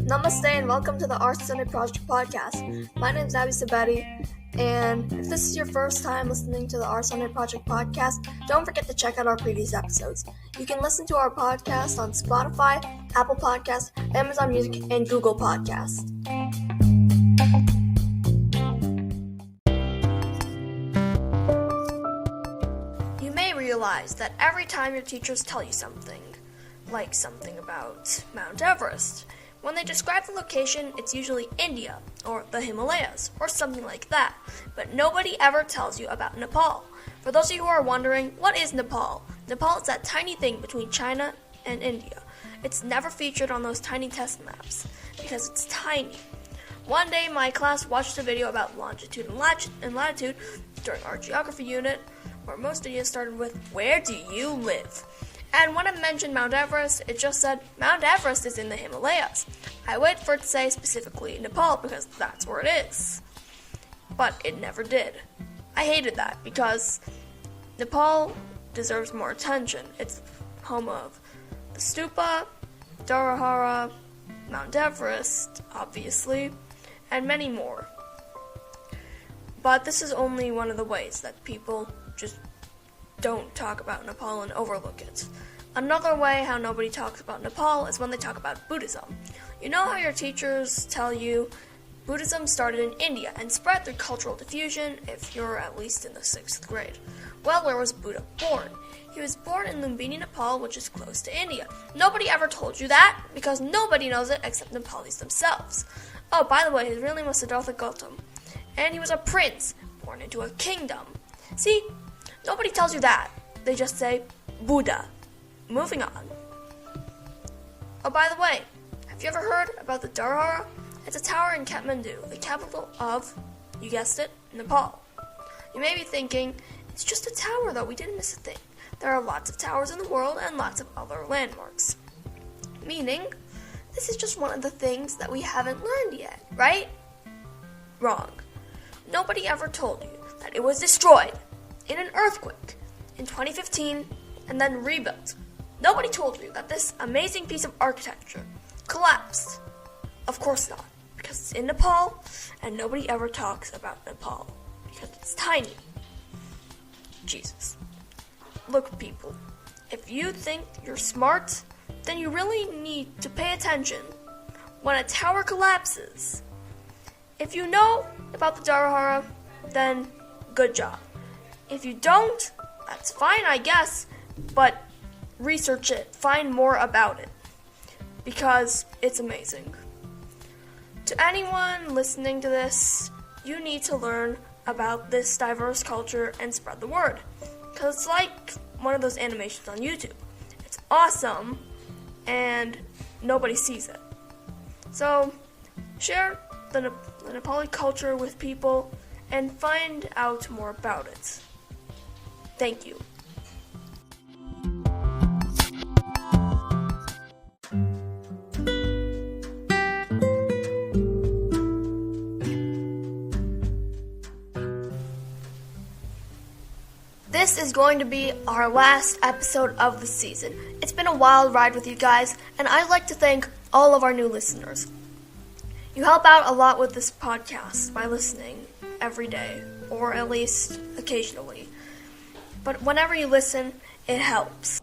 Namaste and welcome to the Art Sunday Project podcast. My name is Abby Sabeti, and if this is your first time listening to the Art Sunday Project podcast, don't forget to check out our previous episodes. You can listen to our podcast on Spotify, Apple Podcasts, Amazon Music, and Google Podcasts. You may realize that every time your teachers tell you something, like something about Mount Everest, when they describe the location, it's usually India, or the Himalayas, or something like that. But nobody ever tells you about Nepal. For those of you who are wondering, what is Nepal? Nepal is that tiny thing between China and India. It's never featured on those tiny test maps, because it's tiny. One day, my class watched a video about longitude and latitude during our geography unit, where most videos started with, "Where do you live?" And when it mentioned Mount Everest, it just said, Mount Everest is in the Himalayas. I waited for it to say specifically Nepal because that's where it is. But it never did. I hated that because Nepal deserves more attention. It's home of the Stupa, Dharahara, Mount Everest, obviously, and many more. But this is only one of the ways that people just don't talk about Nepal and overlook it. Another way how nobody talks about Nepal is when they talk about Buddhism. You know how your teachers tell you Buddhism started in India and spread through cultural diffusion if you're at least in the 6th grade. Well, where was Buddha born? He was born in Lumbini, Nepal, which is close to India. Nobody ever told you that because nobody knows it except Nepalis themselves. Oh, by the way, his real name was Siddhartha Gautam, and he was a prince born into a kingdom. See? Nobody tells you that. They just say, BOODA. Moving on. Oh, by the way, have you ever heard about the Dharahara? It's a tower in Kathmandu, the capital of, you guessed it, Nepal. You may be thinking, it's just a tower though, we didn't miss a thing. There are lots of towers in the world and lots of other landmarks. Meaning, this is just one of the things that we haven't learned yet, right? Wrong. Nobody ever told you that it was destroyed in an earthquake in 2015 and then rebuilt. Nobody told you that this amazing piece of architecture collapsed. Of course not, because it's in Nepal and nobody ever talks about Nepal because it's tiny. Jesus. Look, people, if you think you're smart, then you really need to pay attention when a tower collapses. If you know about the Dharahara, then good job. If you don't, that's fine, I guess, but research it, find more about it, because it's amazing. To anyone listening to this, you need to learn about this diverse culture and spread the word, because it's like one of those animations on YouTube. It's awesome, and nobody sees it. So, share the Nepali culture with people and find out more about it. Thank you. This is going to be our last episode of the season. It's been a wild ride with you guys, and I'd like to thank all of our new listeners. You help out a lot with this podcast by listening every day, or at least occasionally. But whenever you listen, it helps.